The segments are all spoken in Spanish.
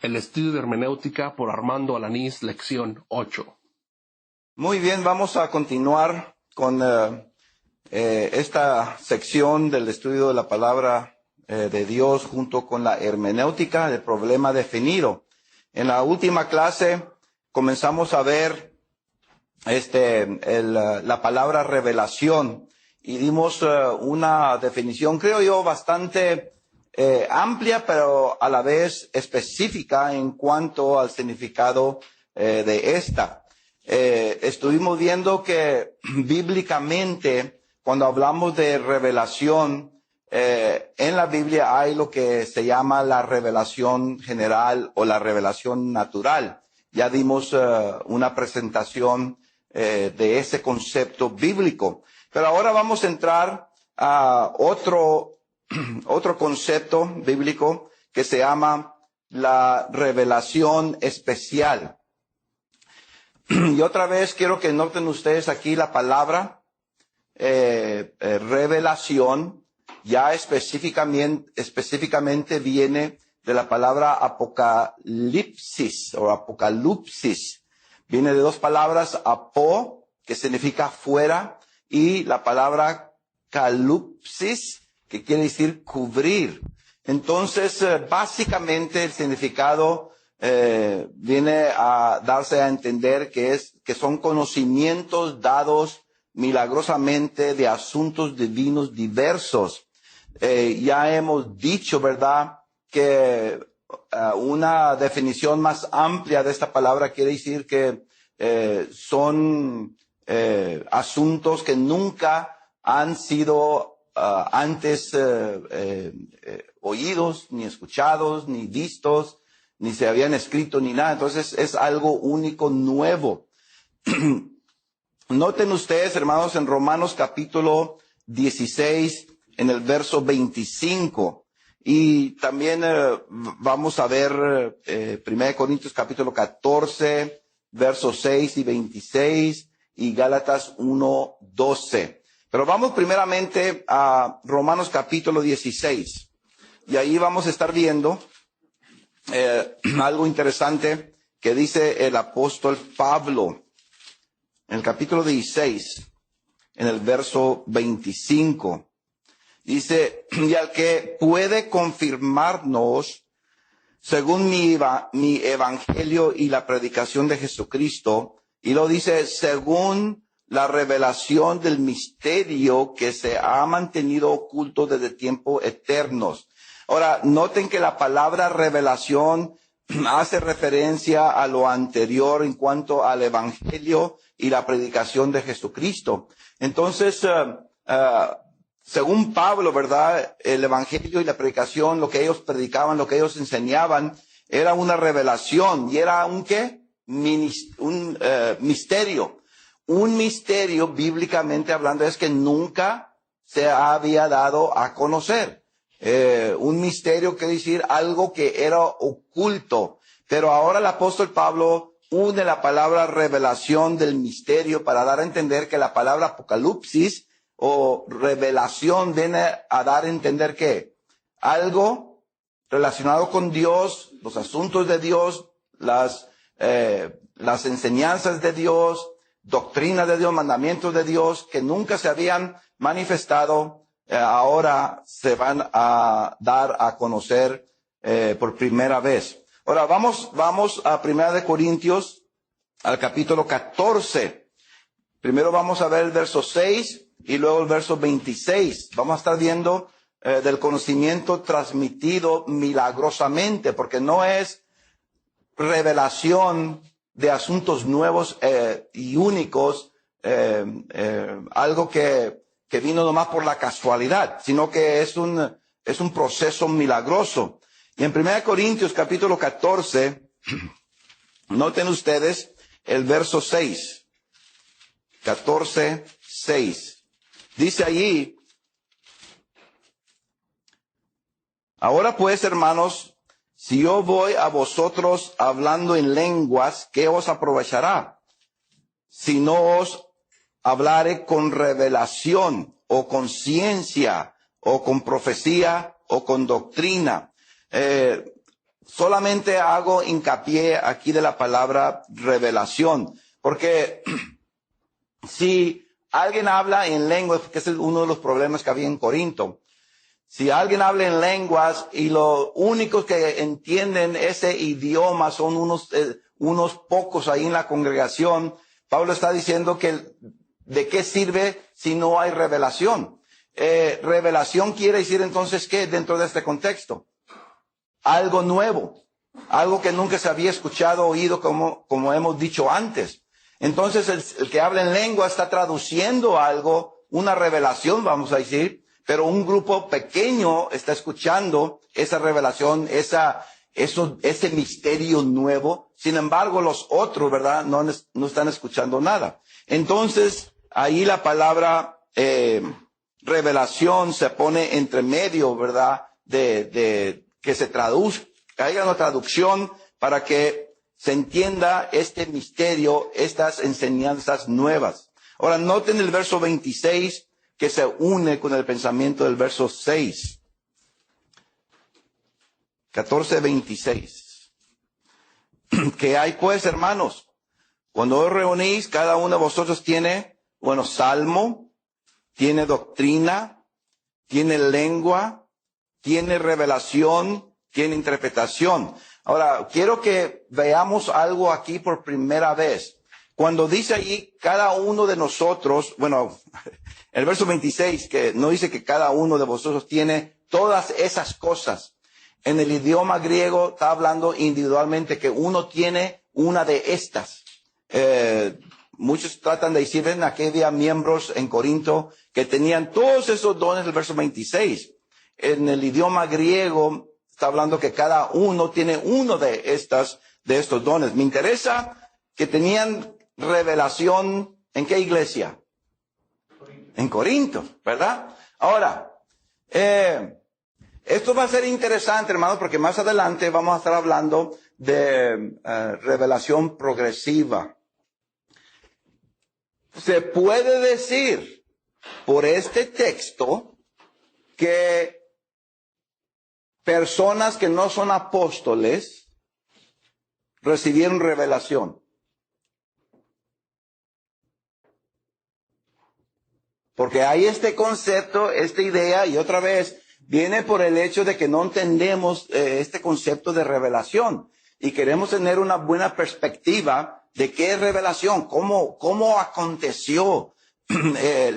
El estudio de hermenéutica por Armando Alanís, lección 8. Muy bien, vamos a continuar con esta sección del estudio de la palabra de Dios junto con la hermenéutica del problema definido. En la última clase comenzamos a ver la palabra revelación y dimos una definición, creo yo, bastante amplia, pero a la vez específica en cuanto al significado de esta. Estuvimos viendo que bíblicamente, cuando hablamos de revelación, en la Biblia hay lo que se llama la revelación general o la revelación natural. Ya dimos una presentación de ese concepto bíblico. Pero ahora vamos a entrar a otro concepto bíblico que se llama la revelación especial. Y otra vez quiero que noten ustedes aquí la palabra revelación, ya específicamente viene de la palabra apocalipsis o apocalipsis. Viene de dos palabras, apo, que significa fuera, y la palabra calupsis, que quiere decir cubrir. Entonces, básicamente el significado viene a darse a entender que son conocimientos dados milagrosamente de asuntos divinos diversos. Ya hemos dicho, ¿verdad?, que una definición más amplia de esta palabra quiere decir que son asuntos que nunca han sido antes oídos, ni escuchados, ni vistos, ni se habían escrito, ni nada. Entonces es algo único, nuevo. Noten ustedes, hermanos, en Romanos capítulo 16, en el verso 25. Y también vamos a ver 1 Corintios capítulo 14, versos 6 y 26, y Gálatas 1, 12. Pero vamos primeramente a Romanos capítulo 16. Y ahí vamos a estar viendo algo interesante que dice el apóstol Pablo en el capítulo 16, en el verso 25. Dice, y al que puede confirmarnos, según mi evangelio y la predicación de Jesucristo, y lo dice, según la revelación del misterio que se ha mantenido oculto desde tiempos eternos. Ahora, noten que la palabra revelación hace referencia a lo anterior en cuanto al evangelio y la predicación de Jesucristo. Entonces, según Pablo, ¿verdad?, el evangelio y la predicación, lo que ellos predicaban, lo que ellos enseñaban, era una revelación. ¿Y era un qué? Un misterio. Un misterio, bíblicamente hablando, es que nunca se había dado a conocer. Un misterio quiere decir algo que era oculto. Pero ahora el apóstol Pablo une la palabra revelación del misterio para dar a entender que la palabra apocalipsis o revelación viene a dar a entender que algo relacionado con Dios, los asuntos de Dios, las enseñanzas de Dios, doctrinas de Dios, mandamientos de Dios que nunca se habían manifestado, ahora se van a dar a conocer por primera vez. Ahora vamos a 1 Corintios, al capítulo 14. Primero vamos a ver el verso 6 y luego el verso 26. Vamos a estar viendo del conocimiento transmitido milagrosamente, porque no es revelación de asuntos nuevos y únicos, algo que vino nomás por la casualidad, sino que es un proceso milagroso. Y en 1 Corintios capítulo 14, noten ustedes el verso 6. 14, 6. Dice allí, ahora pues, hermanos, si yo voy a vosotros hablando en lenguas, ¿qué os aprovechará? Si no os hablare con revelación, o con ciencia, o con profecía, o con doctrina. solamente hago hincapié aquí de la palabra revelación, porque si alguien habla en lenguas, que es uno de los problemas que había en Corinto, si alguien habla en lenguas y los únicos que entienden ese idioma son unos pocos ahí en la congregación, Pablo está diciendo que ¿de qué sirve si no hay revelación? Revelación quiere decir entonces ¿qué dentro de este contexto? Algo nuevo, algo que nunca se había escuchado o oído como hemos dicho antes. Entonces el que habla en lengua está traduciendo algo, una revelación vamos a decir, pero un grupo pequeño está escuchando esa revelación, ese misterio nuevo. Sin embargo, los otros, ¿verdad? No están escuchando nada. Entonces, ahí la palabra revelación se pone entre medio, ¿verdad? De que se traduzca, que haya una traducción para que se entienda este misterio, estas enseñanzas nuevas. Ahora, noten el verso 26 que se une con el pensamiento del verso 6. 14:26. ¿Qué hay pues, hermanos? Cuando os reunís, cada uno de vosotros tiene, salmo, tiene doctrina, tiene lengua, tiene revelación, tiene interpretación. Ahora, quiero que veamos algo aquí por primera vez. Cuando dice ahí, cada uno de nosotros, el verso 26, que no dice que cada uno de vosotros tiene todas esas cosas. En el idioma griego está hablando individualmente que uno tiene una de estas. Muchos tratan de decir, ven, aquí había miembros en Corinto que tenían todos esos dones del verso 26. En el idioma griego está hablando que cada uno tiene uno de estos dones. Me interesa que tenían revelación, ¿en qué iglesia? En Corinto, ¿verdad? Ahora, esto va a ser interesante, hermanos, porque más adelante vamos a estar hablando de revelación progresiva. Se puede decir por este texto que personas que no son apóstoles recibieron revelación. Porque hay este concepto, esta idea, y otra vez viene por el hecho de que no entendemos este concepto de revelación. Y queremos tener una buena perspectiva de qué es revelación, cómo aconteció de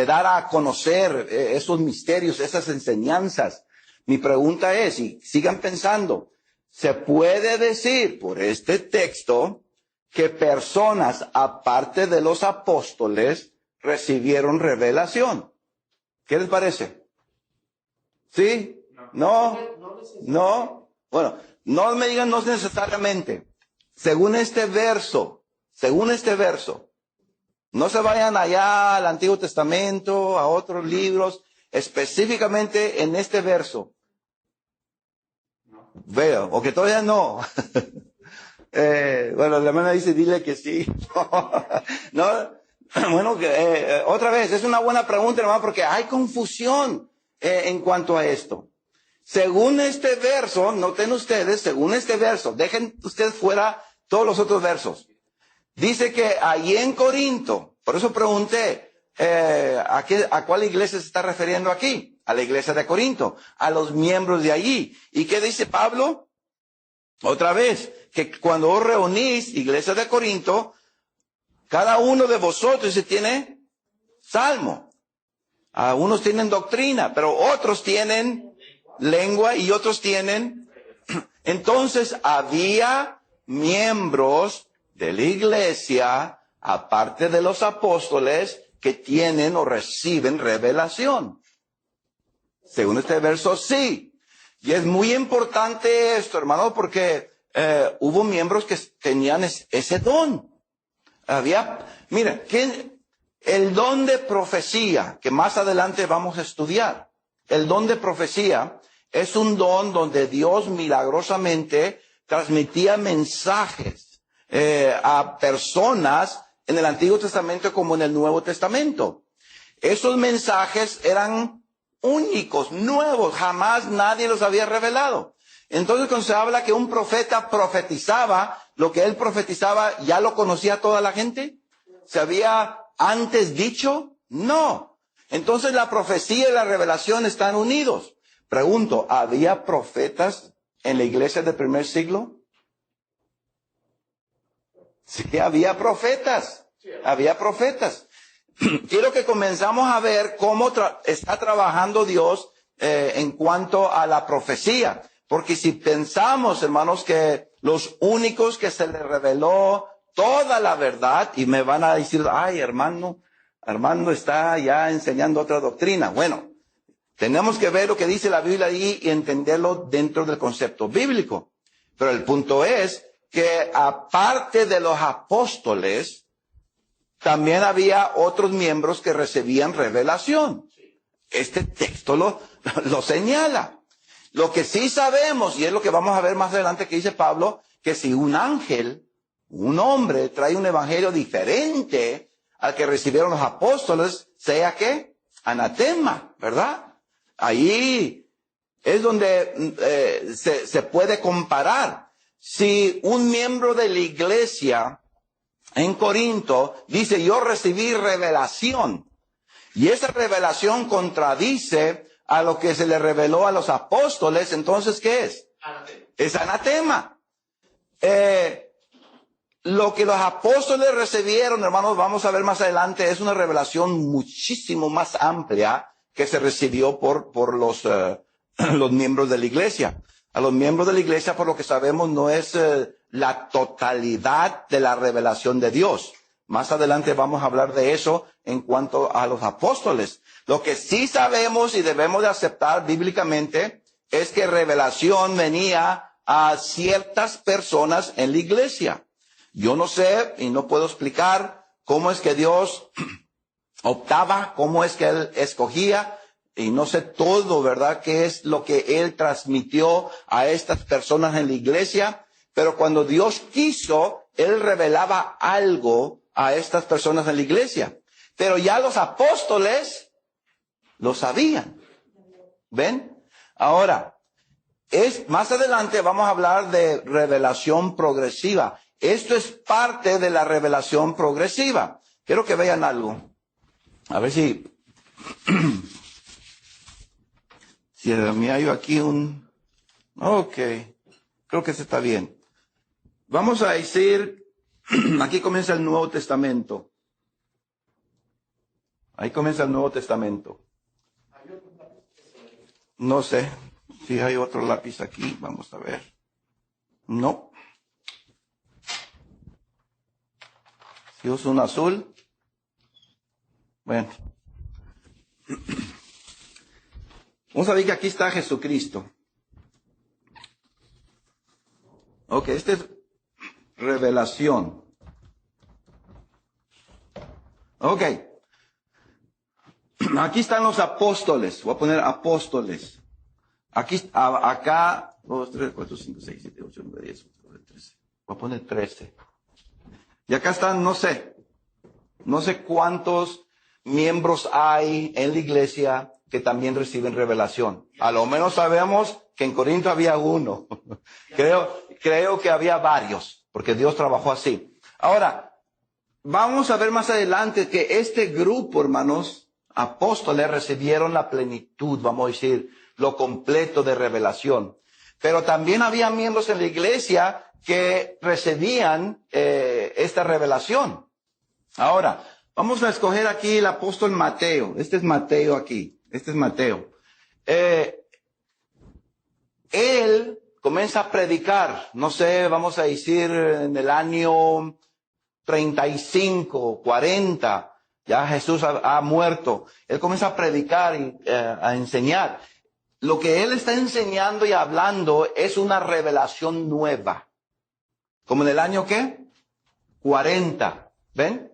dar a conocer esos misterios, esas enseñanzas. Mi pregunta es, y sigan pensando, ¿se puede decir por este texto que personas aparte de los apóstoles recibieron revelación? ¿Qué les parece? ¿Sí? ¿No? ¿No? Bueno, no me digan no necesariamente. Según este verso, no se vayan allá al Antiguo Testamento, a otros libros, específicamente en este verso. Veo, o que todavía no. La hermana dice, dile que sí. No. Otra vez, es una buena pregunta, hermano, porque hay confusión en cuanto a esto. Según este verso, noten ustedes, según este verso, dejen ustedes fuera todos los otros versos. Dice que allí en Corinto, por eso pregunté, ¿a cuál iglesia se está refiriendo aquí? A la iglesia de Corinto, a los miembros de allí. ¿Y qué dice Pablo? Otra vez, que cuando os reunís, iglesia de Corinto, cada uno de vosotros tiene salmo. Unos tienen doctrina, pero otros tienen lengua y otros tienen. Entonces había miembros de la iglesia, aparte de los apóstoles, que tienen o reciben revelación. Según este verso, sí. Y es muy importante esto, hermano, porque hubo miembros que tenían ese don. Mira, el don de profecía, que más adelante vamos a estudiar, el don de profecía es un don donde Dios milagrosamente transmitía mensajes a personas en el Antiguo Testamento como en el Nuevo Testamento. Esos mensajes eran únicos, nuevos, jamás nadie los había revelado. Entonces, cuando se habla que un profeta profetizaba, lo que él profetizaba, ¿ya lo conocía toda la gente? ¿Se había antes dicho? No. Entonces, la profecía y la revelación están unidos. Pregunto, ¿había profetas en la iglesia del primer siglo? Sí, había profetas. Había profetas. Quiero que comenzamos a ver cómo está trabajando Dios en cuanto a la profecía. Porque si pensamos, hermanos, que los únicos que se les reveló toda la verdad, y me van a decir, ay, Armando está ya enseñando otra doctrina. Bueno, tenemos que ver lo que dice la Biblia ahí y entenderlo dentro del concepto bíblico. Pero el punto es que aparte de los apóstoles, también había otros miembros que recibían revelación. Este texto lo señala. Lo que sí sabemos, y es lo que vamos a ver más adelante que dice Pablo, que si un ángel, un hombre, trae un evangelio diferente al que recibieron los apóstoles, sea ¿qué? Anatema, ¿verdad? Ahí es donde se puede comparar. Si un miembro de la iglesia en Corinto dice, yo recibí revelación, y esa revelación contradice a lo que se le reveló a los apóstoles, entonces, ¿qué es? Anatema. Es anatema. Lo que los apóstoles recibieron, hermanos, vamos a ver más adelante, es una revelación muchísimo más amplia que se recibió por los miembros de la iglesia. A los miembros de la iglesia, por lo que sabemos, no es la totalidad de la revelación de Dios. Más adelante vamos a hablar de eso en cuanto a los apóstoles. Lo que sí sabemos y debemos de aceptar bíblicamente es que revelación venía a ciertas personas en la iglesia. Yo no sé y no puedo explicar cómo es que Dios optaba, cómo es que Él escogía, y no sé todo, ¿verdad?, qué es lo que Él transmitió a estas personas en la iglesia, pero cuando Dios quiso, Él revelaba algo a estas personas en la iglesia. Pero ya los apóstoles lo sabían. ¿Ven? Ahora, más adelante vamos a hablar de revelación progresiva. Esto es parte de la revelación progresiva. Quiero que vean algo. A ver si me hallo aquí Ok, creo que se está bien. Vamos a decir, aquí comienza el Nuevo Testamento. Ahí comienza el Nuevo Testamento. No sé si hay otro lápiz aquí, vamos a ver. No. Si uso un azul. Bueno. Vamos a ver que aquí está Jesucristo. Ok, esta es revelación. Ok. Aquí están los apóstoles. Voy a poner apóstoles. Acá, 2, 3, 4, 5, 6, 7, 8, 9, 10, 11, 12, 13. Voy a poner 13. Y acá están, no sé cuántos miembros hay en la iglesia que también reciben revelación. A lo menos sabemos que en Corinto había uno. Creo que había varios, porque Dios trabajó así. Ahora, vamos a ver más adelante que este grupo, hermanos, apóstoles, recibieron la plenitud, vamos a decir, lo completo de revelación. Pero también había miembros en la iglesia que recibían esta revelación. Ahora, vamos a escoger aquí el apóstol Mateo. Este es Mateo aquí. Este es Mateo. Él comienza a predicar, no sé, vamos a decir en el año 35, 40, ya Jesús ha muerto. Él comienza a predicar y a enseñar. Lo que él está enseñando y hablando es una revelación nueva. ¿Como en el año qué? 40. ¿Ven?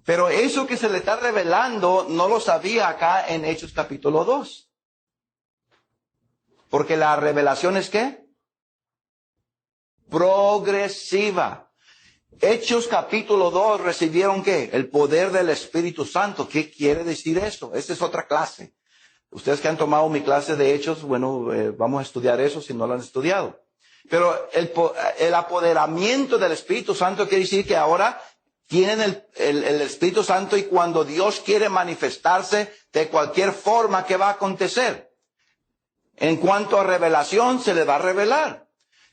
Pero eso que se le está revelando no lo sabía acá en Hechos capítulo 2. Porque la revelación es ¿qué? Progresiva. Hechos capítulo 2 recibieron ¿qué? El poder del Espíritu Santo. ¿Qué quiere decir eso? Esa es otra clase. Ustedes que han tomado mi clase de Hechos, bueno, vamos a estudiar eso si no lo han estudiado. Pero el apoderamiento del Espíritu Santo quiere decir que ahora tienen el Espíritu Santo, y cuando Dios quiere manifestarse de cualquier forma, ¿qué va a acontecer? En cuanto a revelación, se le va a revelar.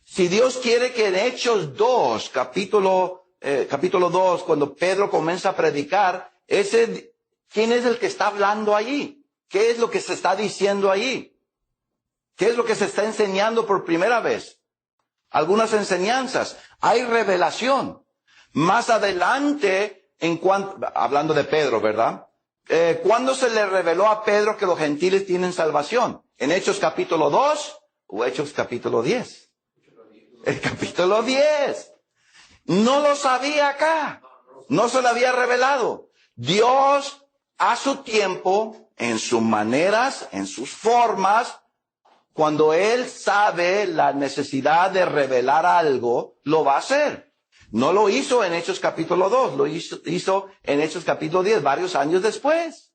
Si Dios quiere que en Hechos 2, capítulo 2, cuando Pedro comienza a predicar, ¿quién es el que está hablando allí? ¿Qué es lo que se está diciendo allí? ¿Qué es lo que se está enseñando por primera vez? Algunas enseñanzas. Hay revelación. Más adelante, hablando de Pedro, ¿verdad? ¿Cuándo se le reveló a Pedro que los gentiles tienen salvación? ¿En Hechos capítulo 2 o Hechos capítulo 10? El capítulo 10. No lo sabía acá. No se lo había revelado. Dios, a su tiempo, en sus maneras, en sus formas, cuando Él sabe la necesidad de revelar algo, lo va a hacer. No lo hizo en Hechos capítulo 2, lo hizo en Hechos capítulo 10, varios años después.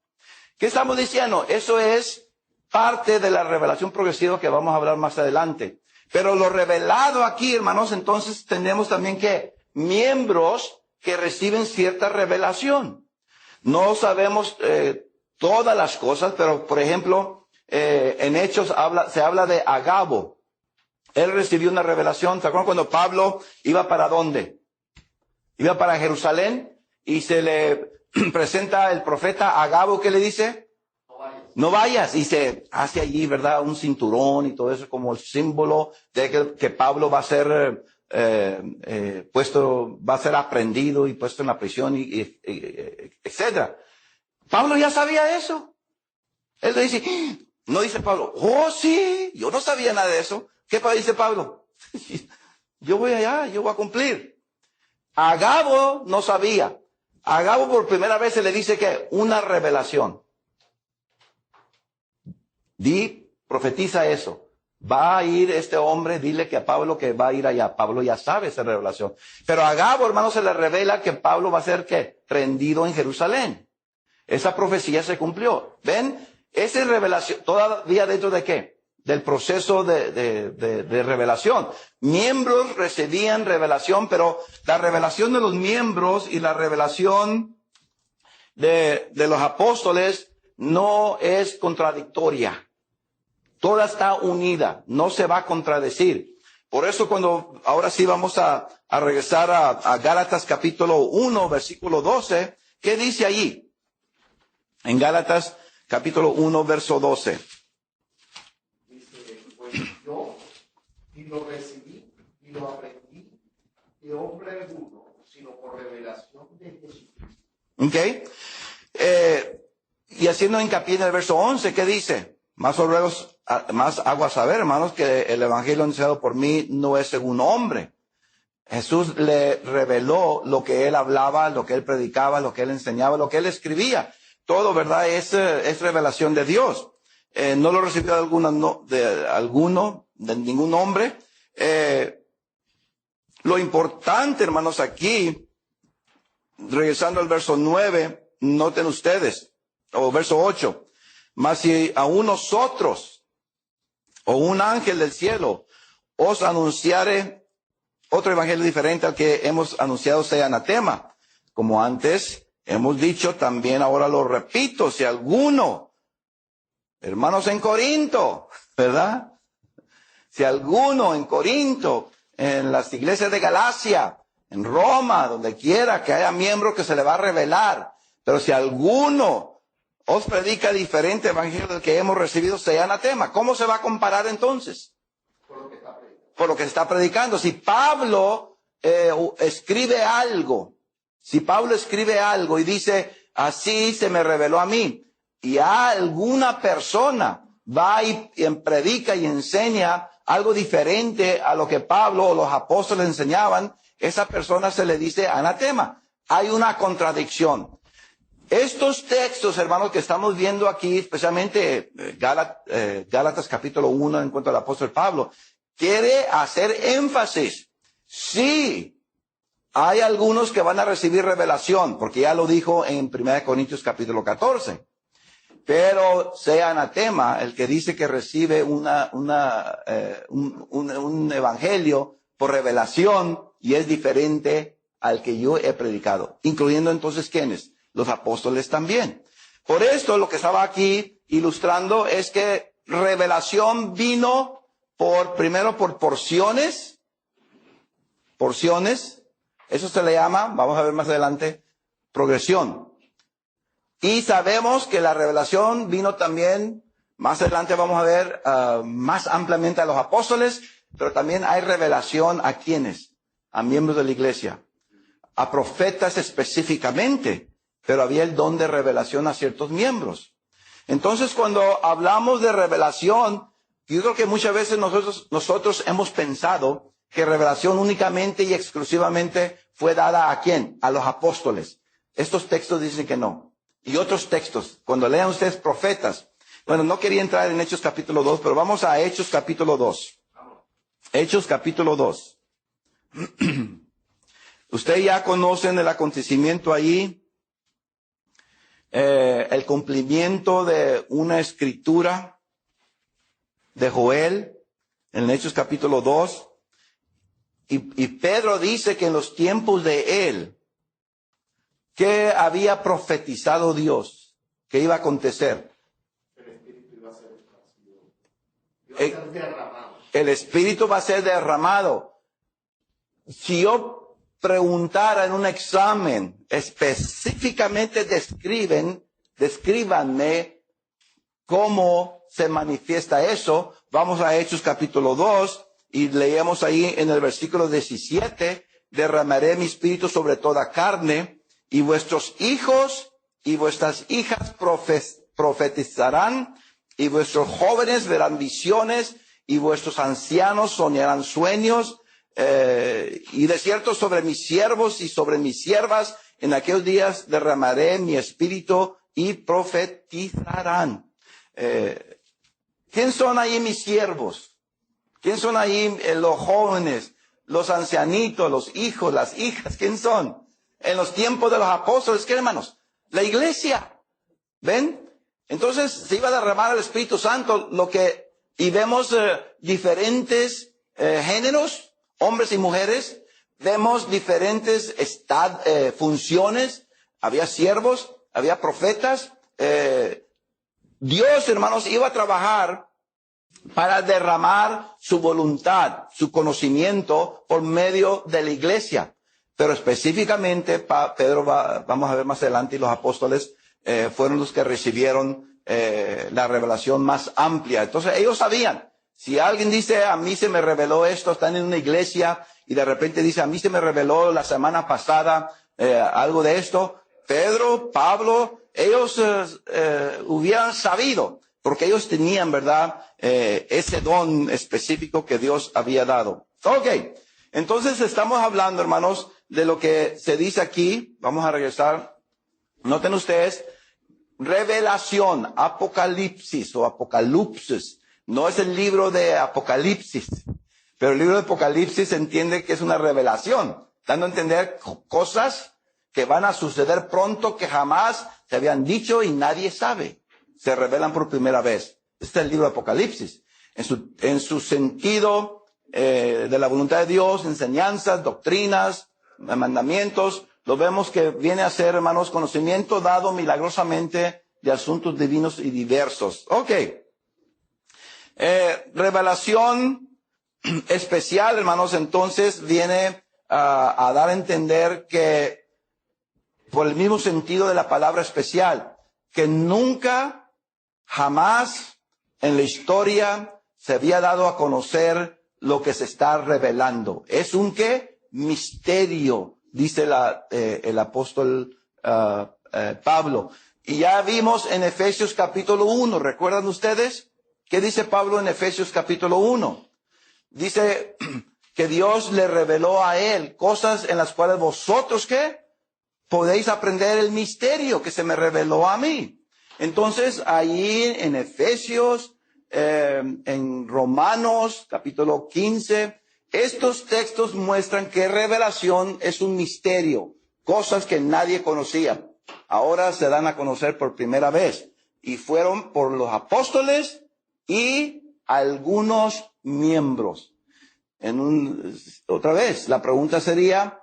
¿Qué estamos diciendo? Eso es parte de la revelación progresiva que vamos a hablar más adelante. Pero lo revelado aquí, hermanos, entonces tenemos también que miembros que reciben cierta revelación. No sabemos todas las cosas, pero por ejemplo, en Hechos se habla de Agabo. Él recibió una revelación. ¿Se acuerdan cuando Pablo iba para dónde? Iba para Jerusalén y se le presenta el profeta Agabo, ¿qué le dice? No vayas. Y se hace allí, ¿verdad? Un cinturón y todo eso como el símbolo de que Pablo va a ser va a ser aprendido y puesto en la prisión etcétera. Pablo ya sabía eso. Él le dice, no dice Pablo, oh sí, yo no sabía nada de eso. ¿Qué dice Pablo? Yo voy allá, yo voy a cumplir. Agabo no sabía. Agabo por primera vez se le dice que una revelación. Profetiza eso. Va a ir este hombre, dile que a Pablo que va a ir allá. Pablo ya sabe esa revelación. Pero a Agabo, hermano, se le revela que Pablo va a ser ¿qué? Rendido en Jerusalén. Esa profecía se cumplió. ¿Ven? Esa revelación, todavía dentro de ¿qué? Del proceso de revelación. Miembros recibían revelación, pero la revelación de los miembros y la revelación de los apóstoles no es contradictoria. Toda está unida, no se va a contradecir. Por eso ahora sí vamos a regresar a Gálatas capítulo 1, versículo 12. ¿Qué dice allí? En Gálatas capítulo 1, verso 12. Pues yo ni lo recibí, ni lo aprendí de hombre alguno, sino por revelación de Jesucristo. ¿Ok? Y haciendo hincapié en el verso 11, ¿qué dice? Más hago a saber, hermanos, que el evangelio anunciado por mí no es según hombre. Jesús le reveló lo que él hablaba, lo que él predicaba, lo que él enseñaba, lo que él escribía. Todo, ¿verdad? Es revelación de Dios. No lo recibió de ningún hombre. Lo importante, hermanos, aquí, regresando al verso 9, noten ustedes, o verso 8, mas si aún nosotros, o un ángel del cielo, os anunciare otro evangelio diferente al que hemos anunciado, sea anatema. Como antes hemos dicho, también ahora lo repito, si alguno, hermanos en Corinto, ¿verdad? Si alguno en Corinto, en las iglesias de Galacia, en Roma, donde quiera que haya miembro que se le va a revelar, pero si alguno os predica diferente evangelio del que hemos recibido, sea anatema. ¿Cómo se va a comparar entonces? Por lo que está predicando. Si Pablo escribe algo y dice, así se me reveló a mí, y a alguna persona va y predica y enseña algo diferente a lo que Pablo o los apóstoles enseñaban, esa persona se le dice anatema. Hay una contradicción. Estos textos, hermanos, que estamos viendo aquí, especialmente Gálatas capítulo 1 en cuanto al apóstol Pablo, quiere hacer énfasis. Sí, hay algunos que van a recibir revelación, porque ya lo dijo en 1 Corintios capítulo 14. Pero sea anatema el que dice que recibe un evangelio por revelación y es diferente al que yo he predicado. Incluyendo entonces, ¿quiénes? Los apóstoles también. Por esto, lo que estaba aquí ilustrando es que revelación vino primero por porciones. Eso se le llama, vamos a ver más adelante, progresión. Y sabemos que la revelación vino también, más adelante vamos a ver más ampliamente a los apóstoles, pero también hay revelación a quienes, a miembros de la iglesia, a profetas específicamente, pero había el don de revelación a ciertos miembros. Entonces, cuando hablamos de revelación, yo creo que muchas veces nosotros hemos pensado que revelación únicamente y exclusivamente fue dada ¿a quién? A los apóstoles. Estos textos dicen que no. Y otros textos, cuando lean ustedes profetas, bueno, no quería entrar en Hechos capítulo 2, pero vamos a Hechos capítulo 2. Hechos capítulo 2. Ustedes ya conocen el acontecimiento allí, el cumplimiento de una escritura de Joel, en Hechos capítulo 2. Y Pedro dice que en los tiempos de él, ¿qué había profetizado Dios? ¿Qué iba a acontecer? El Espíritu iba a ser esparcido. Iba a ser derramado. El Espíritu va a ser derramado. Si yo preguntara en un examen, específicamente descríbanme cómo se manifiesta eso. Vamos a Hechos capítulo 2 y leemos ahí en el versículo 17, derramaré mi espíritu sobre toda carne, y vuestros hijos y vuestras hijas profetizarán, y vuestros jóvenes verán visiones, y vuestros ancianos soñarán sueños, y de cierto sobre mis siervos y sobre mis siervas en aquellos días derramaré mi espíritu y profetizarán. ¿Quién son ahí mis siervos? ¿Quién son ahí los jóvenes, los ancianitos, los hijos, las hijas? ¿Quién son? En los tiempos de los apóstoles, ¿qué hermanos? La iglesia. ¿Ven? Entonces se iba a derramar el Espíritu Santo, y vemos diferentes géneros, hombres y mujeres. Vemos diferentes funciones. Había siervos, había profetas. Dios, hermanos, iba a trabajar para derramar su voluntad, su conocimiento por medio de la iglesia. Pero específicamente Pedro, vamos a ver más adelante, y los apóstoles fueron los que recibieron la revelación más amplia. Entonces ellos sabían, si alguien dice, a mí se me reveló esto, están en una iglesia y de repente dice, a mí se me reveló la semana pasada algo de esto, Pedro, Pablo, ellos hubieran sabido, porque ellos tenían, ¿verdad?, ese don específico que Dios había dado. Ok, entonces estamos hablando, hermanos, de lo que se dice aquí. Vamos a regresar. Noten ustedes, revelación, apocalipsis o apocalipsis. No es el libro de Apocalipsis, pero el libro de Apocalipsis se entiende que es una revelación, dando a entender cosas que van a suceder pronto, que jamás se habían dicho y nadie sabe. Se revelan por primera vez. Este es el libro de Apocalipsis. En su sentido de la voluntad de Dios, enseñanzas, doctrinas, mandamientos, lo vemos que viene a ser, hermanos, conocimiento dado milagrosamente de asuntos divinos y diversos. Ok. Revelación especial, hermanos, entonces viene a dar a entender que, por el mismo sentido de la palabra especial, que nunca, jamás en la historia se había dado a conocer lo que se está revelando. Es un ¿qué? Misterio, dice el apóstol Pablo. Y ya vimos en Efesios capítulo 1, ¿recuerdan ustedes? ¿Qué dice Pablo en Efesios capítulo 1? Dice que Dios le reveló a él cosas en las cuales vosotros, ¿qué? Podéis aprender el misterio que se me reveló a mí. Entonces, ahí en Efesios, en Romanos, capítulo 15, estos textos muestran que revelación es un misterio, cosas que nadie conocía. Ahora se dan a conocer por primera vez. y fueron por los apóstoles y algunos miembros. Otra vez, la pregunta sería,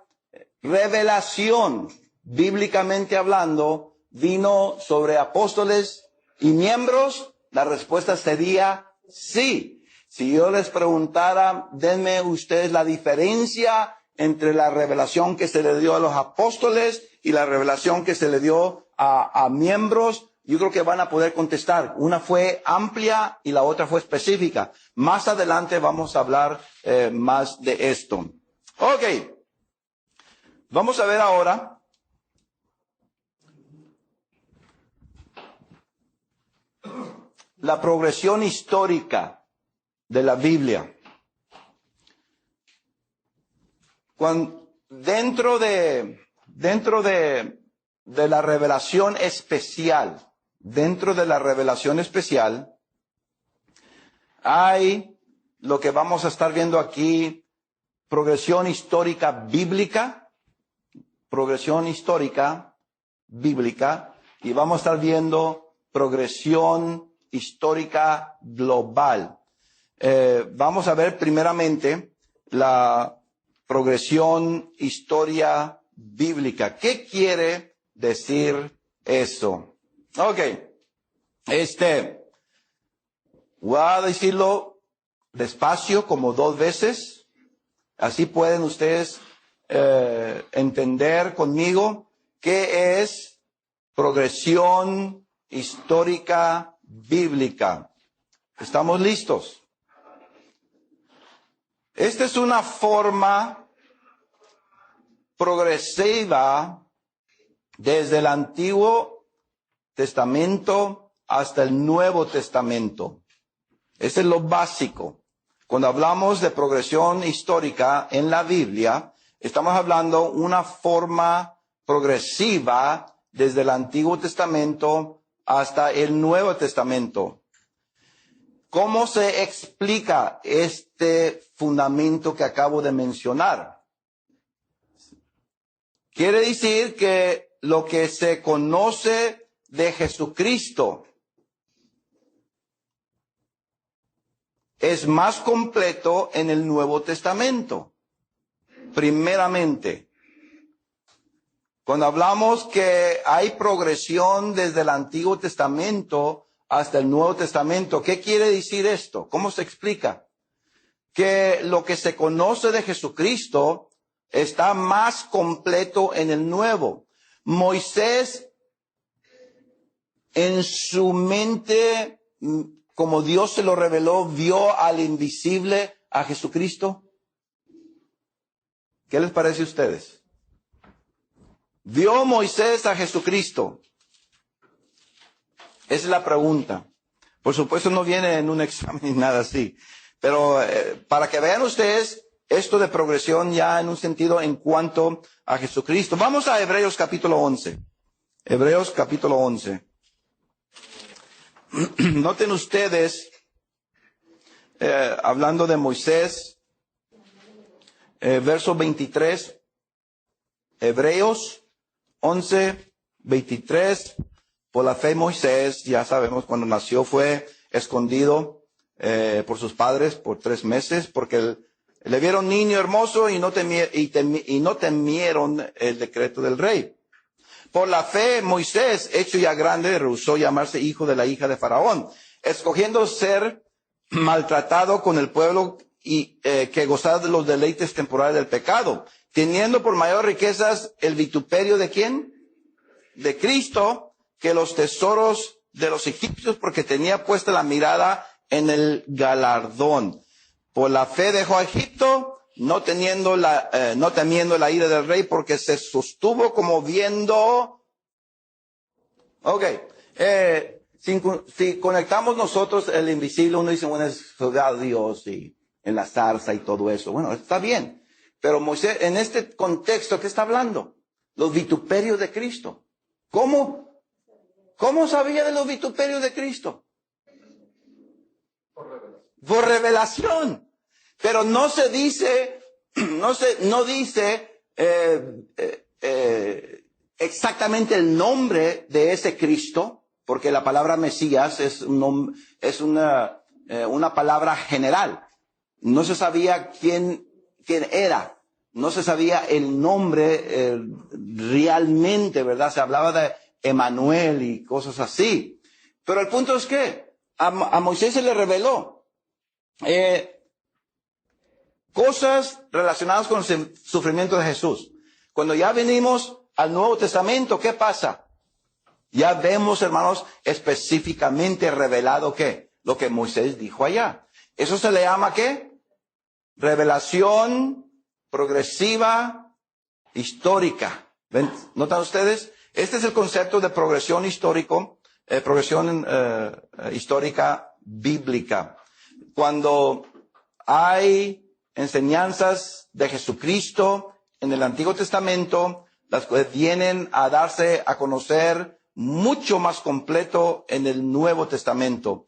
revelación, bíblicamente hablando, ¿vino sobre apóstoles y miembros? La respuesta sería sí. Si yo les preguntara, denme ustedes la diferencia entre la revelación que se le dio a los apóstoles y la revelación que se le dio a miembros, yo creo que van a poder contestar. Una fue amplia y la otra fue específica. Más adelante vamos a hablar más de esto. Ok. Vamos a ver ahora la progresión histórica de la Biblia. Dentro de la revelación especial, hay lo que vamos a estar viendo aquí, progresión histórica bíblica, y vamos a estar viendo progresión histórica global. Vamos a ver primeramente la progresión historia bíblica. ¿Qué quiere decir eso? Ok. Voy a decirlo despacio como 2 veces. Así pueden ustedes entender conmigo qué es progresión histórica bíblica. ¿Estamos listos? Esta es una forma progresiva desde el Antiguo Testamento hasta el Nuevo Testamento. Ese es lo básico. Cuando hablamos de progresión histórica en la Biblia, estamos hablando una forma progresiva desde el Antiguo Testamento hasta el Nuevo Testamento. ¿Cómo se explica este fundamento que acabo de mencionar? Quiere decir que lo que se conoce de Jesucristo es más completo en el Nuevo Testamento. Primeramente, cuando hablamos que hay progresión desde el Antiguo Testamento hasta el Nuevo Testamento, ¿qué quiere decir esto? ¿Cómo se explica? Que lo que se conoce de Jesucristo está más completo en el Nuevo. Moisés, en su mente, como Dios se lo reveló, vio al invisible, a Jesucristo. ¿Qué les parece a ustedes? ¿Vio Moisés a Jesucristo? Esa es la pregunta. Por supuesto no viene en un examen ni nada así. Pero para que vean ustedes esto de progresión ya en un sentido en cuanto a Jesucristo. Vamos a Hebreos capítulo 11. Hebreos capítulo 11. Noten ustedes, hablando de Moisés, verso 23, Hebreos 11, 23, por la fe Moisés, ya sabemos, cuando nació fue escondido por sus padres por 3 meses, porque le vieron niño hermoso y no temieron el decreto del rey. Por la fe, Moisés, hecho ya grande, rehusó llamarse hijo de la hija de Faraón, escogiendo ser maltratado con el pueblo y que gozar de los deleites temporales del pecado, teniendo por mayor riquezas el vituperio de ¿quién? De Cristo, que los tesoros de los egipcios, porque tenía puesta la mirada en el galardón. Por la fe dejó a Egipto, no temiendo la ira del rey, porque se sostuvo como viendo. Ok, si conectamos nosotros el invisible, uno dice, bueno, es a Dios y en la zarza y todo eso. Bueno, está bien. Pero Moisés, en este contexto, ¿qué está hablando? Los vituperios de Cristo. ¿Cómo sabía de los vituperios de Cristo? Por revelación. Pero no se dice, no dice exactamente el nombre de ese Cristo, porque la palabra Mesías es una palabra general. No se sabía quién era, no se sabía el nombre realmente, ¿verdad? Se hablaba de Emanuel y cosas así. Pero el punto es que a Moisés se le reveló cosas relacionadas con el sufrimiento de Jesús. Cuando ya venimos al Nuevo Testamento, ¿qué pasa? Ya vemos, hermanos, específicamente revelado ¿qué? Lo que Moisés dijo allá. Eso se le llama ¿qué? Revelación progresiva histórica. ¿Ven? ¿Notan ustedes? Este es el concepto de progresión histórica bíblica. Cuando hay enseñanzas de Jesucristo en el Antiguo Testamento, las cuales vienen a darse a conocer mucho más completo en el Nuevo Testamento.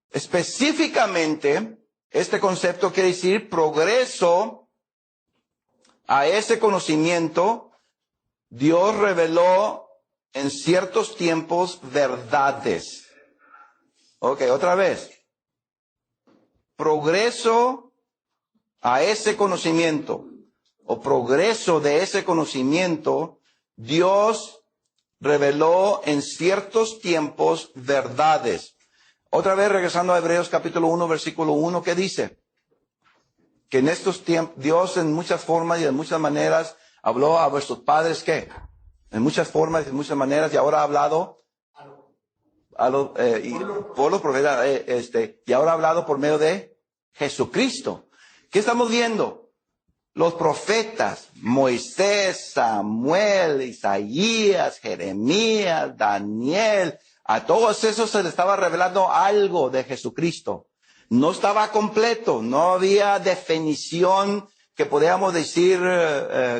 Específicamente, este concepto quiere decir progreso a ese conocimiento. Dios reveló en ciertos tiempos verdades. Ok, otra vez. Progreso a ese conocimiento o progreso de ese conocimiento, Dios reveló en ciertos tiempos verdades. Otra vez regresando a Hebreos capítulo 1, versículo 1, ¿qué dice? Que en estos tiempos Dios en muchas formas y de muchas maneras habló a vuestros padres, ¿qué? En muchas formas y de muchas maneras, y ahora ha hablado por los profetas, y ahora ha hablado por medio de Jesucristo. ¿Qué estamos viendo? Los profetas, Moisés, Samuel, Isaías, Jeremías, Daniel, a todos esos se les estaba revelando algo de Jesucristo. No estaba completo, no había definición que podíamos decir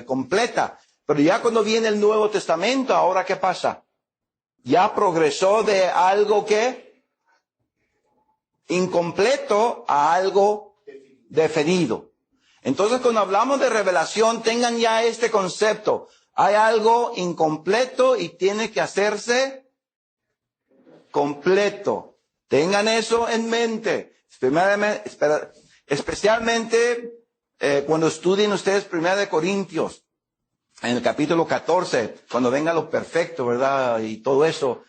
completa. Pero ya cuando viene el Nuevo Testamento, ¿ahora qué pasa? Ya progresó de algo que incompleto a algo definido. Entonces, cuando hablamos de revelación, tengan ya este concepto. Hay algo incompleto y tiene que hacerse completo. Tengan eso en mente. Especialmente cuando estudien ustedes 1 Corintios, en el capítulo 14, cuando venga lo perfecto, ¿verdad? Y todo eso,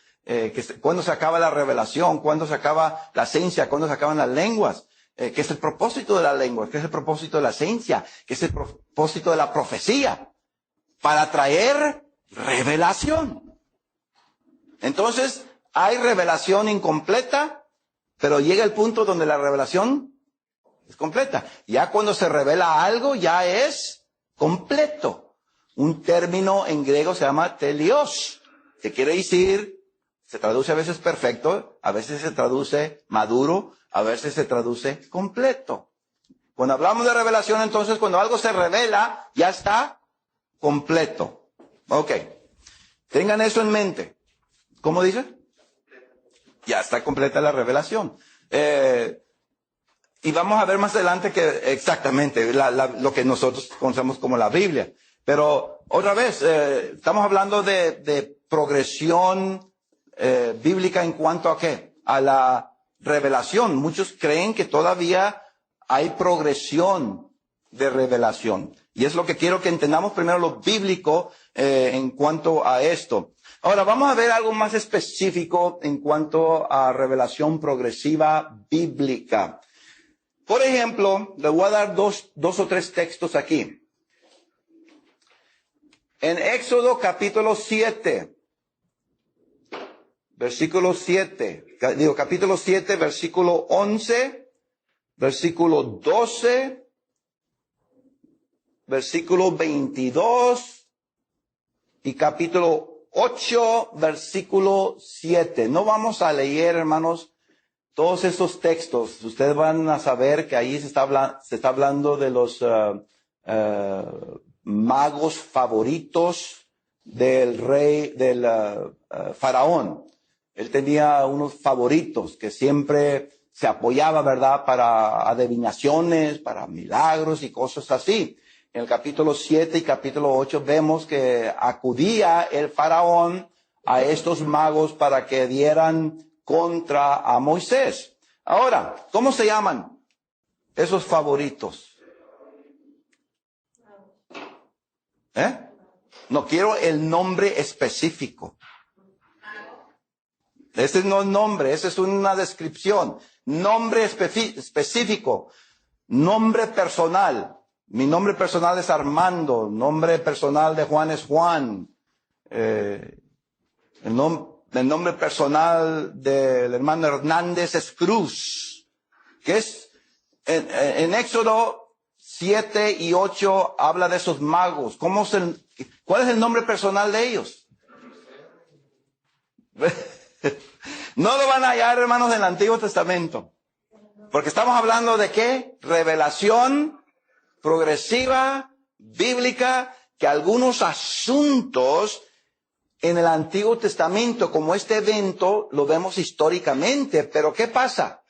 cuando se acaba la revelación, cuando se acaba la ciencia, cuando se acaban las lenguas. ¿Qué es el propósito de la lengua? ¿Qué es el propósito de la ciencia? ¿Qué es el propósito de la profecía? Para traer revelación. Entonces, hay revelación incompleta, pero llega el punto donde la revelación es completa. Ya cuando se revela algo, ya es completo. Un término en griego se llama telios, que quiere decir, se traduce a veces perfecto, a veces se traduce maduro, a veces se traduce completo. Cuando hablamos de revelación, entonces, cuando algo se revela, ya está completo. Ok. Tengan eso en mente. ¿Cómo dice? Ya está completa la revelación. Y vamos a ver más adelante que exactamente lo que nosotros conocemos como la Biblia. Pero otra vez, estamos hablando de progresión bíblica en cuanto a ¿qué? A la revelación. Muchos creen que todavía hay progresión de revelación. Y es lo que quiero que entendamos primero lo bíblico en cuanto a esto. Ahora vamos a ver algo más específico en cuanto a revelación progresiva bíblica. Por ejemplo, le voy a dar dos o tres textos aquí. En Éxodo capítulo 7. Versículo 7, capítulo 7, versículo 11, versículo 12, versículo 22 y capítulo 8, versículo 7. No vamos a leer, hermanos, todos esos textos. Ustedes van a saber que ahí se está hablando de los magos favoritos del rey, del faraón. Él tenía unos favoritos que siempre se apoyaba, ¿verdad?, para adivinaciones, para milagros y cosas así. En el capítulo 7 y capítulo 8 vemos que acudía el faraón a estos magos para que dieran contra a Moisés. Ahora, ¿cómo se llaman esos favoritos? No quiero el nombre específico. Ese no es nombre, esa es una descripción. Nombre específico. Nombre personal. Mi nombre personal es Armando. Nombre personal de Juan es Juan. El nombre personal del hermano Hernández es Cruz. Que es en Éxodo 7 y 8 habla de esos magos. ¿Cuál es el nombre personal de ellos? No lo van a hallar, hermanos, en el Antiguo Testamento. Porque estamos hablando de ¿qué? Revelación progresiva, bíblica, que algunos asuntos en el Antiguo Testamento, como este evento, lo vemos históricamente. Pero ¿qué pasa?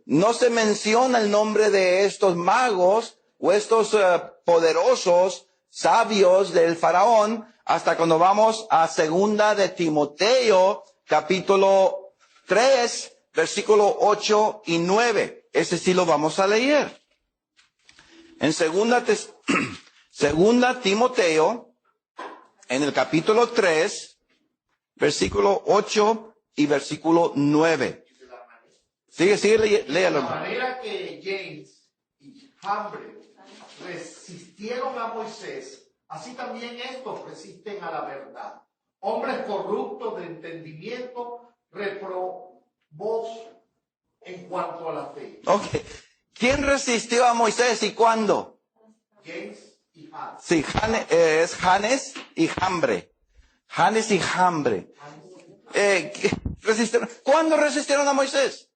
No se menciona el nombre de estos magos o estos poderosos sabios del faraón hasta cuando vamos a segunda de Timoteo, capítulo 3, versículo 8 y 9. Ese sí lo vamos a leer. En segunda Timoteo, en el capítulo 3, versículo 8 y versículo 9. Sigue, léalo. De la manera que James y Hambre resistieron a Moisés, así también estos resisten a la verdad. Hombres corruptos de entendimiento, reprobos en cuanto a la fe. Okay. ¿Quién resistió a Moisés y cuándo? James y Hambre. Sí, es Janes y Hambre. Janes y Hambre. ¿Cuándo resistieron a Moisés?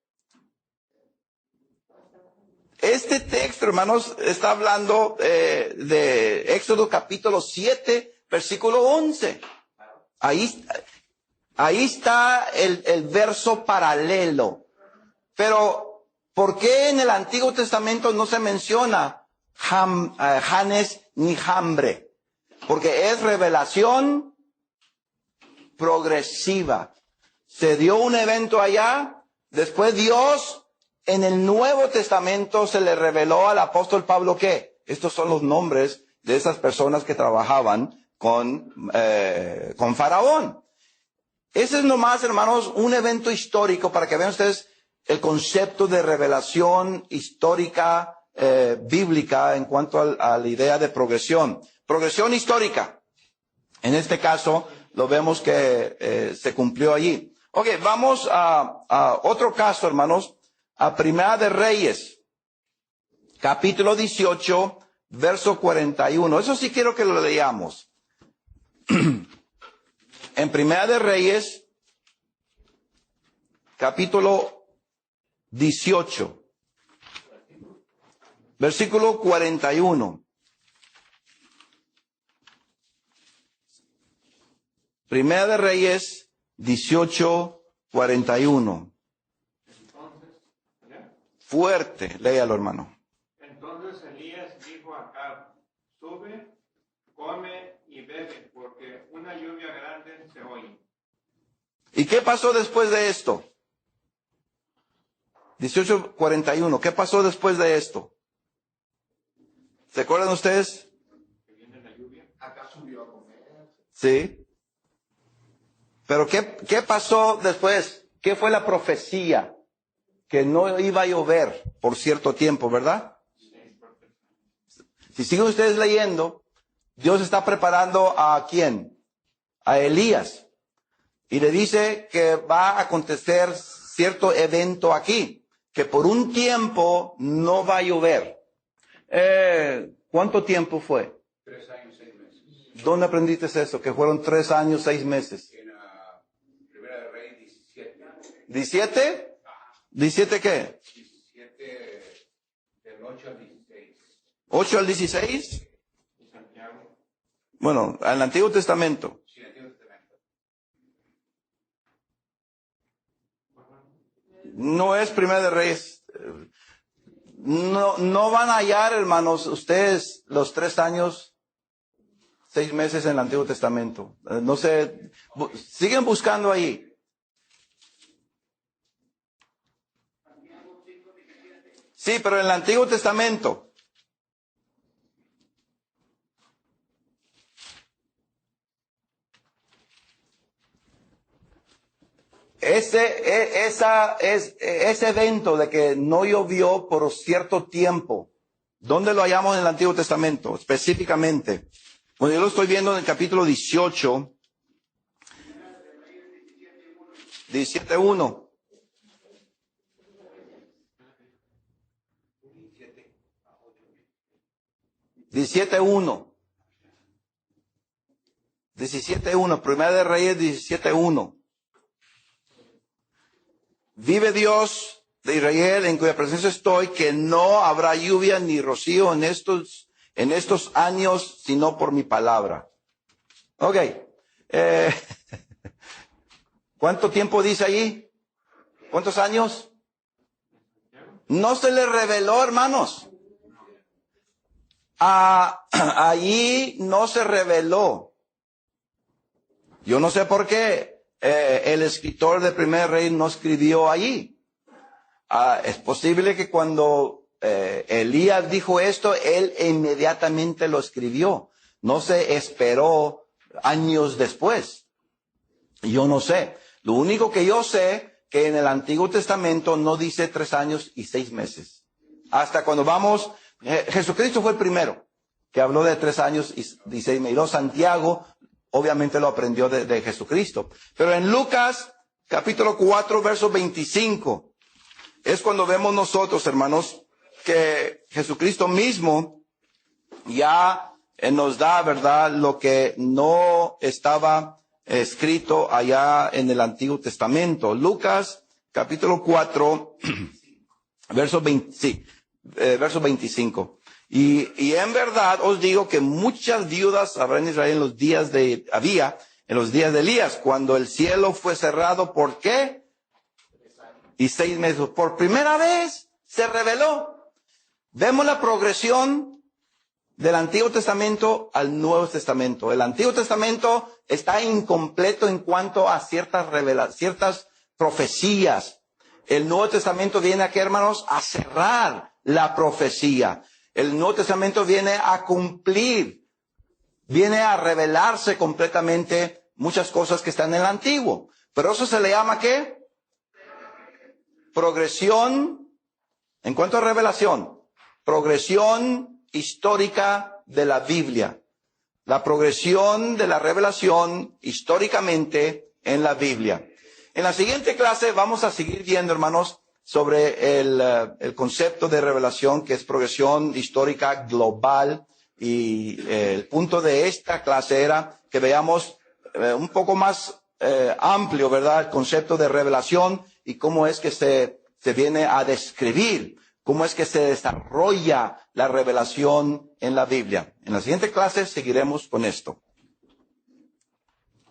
Este texto, hermanos, está hablando de Éxodo capítulo 7, versículo 11. Ahí está el verso paralelo. Pero, ¿por qué en el Antiguo Testamento no se menciona Janes ni Hambre? Porque es revelación progresiva. Se dio un evento allá, después Dios en el Nuevo Testamento se le reveló al apóstol Pablo que estos son los nombres de esas personas que trabajaban con Faraón. Ese es nomás, hermanos, un evento histórico para que vean ustedes el concepto de revelación histórica bíblica en cuanto a la idea de progresión. Progresión histórica. En este caso, lo vemos que se cumplió allí. Ok, vamos a otro caso, hermanos, a Primera de Reyes, capítulo 18, verso 41. Eso sí quiero que lo leamos. En Primera de Reyes, capítulo 18, versículo 41. Primera de Reyes 18, 41. Fuerte, léalo, hermano. Entonces Elías dijo a Acab: sube, come y bebe, porque una lluvia grande se oye. ¿Y qué pasó después de esto? 18:41. ¿Qué pasó después de esto? ¿Se acuerdan ustedes? Que viene la lluvia. Acá subió a comer. Sí. Pero ¿qué pasó después? ¿Qué fue la profecía? Que no iba a llover por cierto tiempo, ¿verdad? Si siguen ustedes leyendo, Dios está preparando ¿a quién? A Elías. Y le dice que va a acontecer cierto evento aquí, que por un tiempo no va a llover. ¿Cuánto tiempo fue? 3 años, 6 meses. ¿Dónde aprendiste eso? Que fueron 3 años, 6 meses. En Primera de Reyes 17. ¿17? ¿17 qué? 17 del 8 al 16. ¿8 al 16? Santiago. Bueno, en el Antiguo Testamento. Sí, Antiguo Testamento. No es Primera de Reyes. No van a hallar, hermanos, ustedes los 3 años 6 meses en el Antiguo Testamento. No sé, siguen buscando ahí. Sí, pero en el Antiguo Testamento. Ese evento de que no llovió por cierto tiempo, ¿dónde lo hallamos en el Antiguo Testamento específicamente? Bueno, yo lo estoy viendo en el capítulo 18, 17:1. 17:1. 17:1, Primera de Reyes 17:1. Vive Dios de Israel, en cuya presencia estoy, que no habrá lluvia ni rocío en estos años, sino por mi palabra. Ok. ¿Cuánto tiempo dice allí? ¿Cuántos años? No se le reveló, hermanos. Allí no se reveló. Yo no sé por qué el escritor de Primer Rey no escribió allí. Es posible que cuando Elías dijo esto, él inmediatamente lo escribió. No se esperó años después. Yo no sé. Lo único que yo sé, que en el Antiguo Testamento no dice 3 años y 6 meses. Hasta cuando vamos, Jesucristo fue el primero que habló de 3 años y 6 meses. Y luego Santiago, obviamente lo aprendió de Jesucristo. Pero en Lucas, capítulo 4, verso 25, es cuando vemos nosotros, hermanos, que Jesucristo mismo ya nos da, ¿verdad?, lo que no estaba escrito allá en el Antiguo Testamento. Lucas, capítulo 4, verso 25. Y en verdad os digo que muchas viudas habrá en Israel en los días de Elías, cuando el cielo fue cerrado. ¿Por qué? Y 6 meses. Por primera vez se reveló. Vemos la progresión del Antiguo Testamento al Nuevo Testamento. El Antiguo Testamento está incompleto en cuanto a ciertas profecías. El Nuevo Testamento viene aquí, hermanos, a cerrar la profecía. El Nuevo Testamento viene a cumplir, viene a revelarse completamente muchas cosas que están en el Antiguo. Pero eso se le llama ¿qué? Progresión. En cuanto a revelación, progresión histórica de la Biblia. La progresión de la revelación históricamente en la Biblia. En la siguiente clase vamos a seguir viendo, hermanos, sobre el concepto de revelación, que es progresión histórica global. Y el punto de esta clase era que veamos un poco más amplio, ¿verdad?, el concepto de revelación y cómo es que se viene a describir, cómo es que se desarrolla la revelación en la Biblia. En la siguiente clase seguiremos con esto.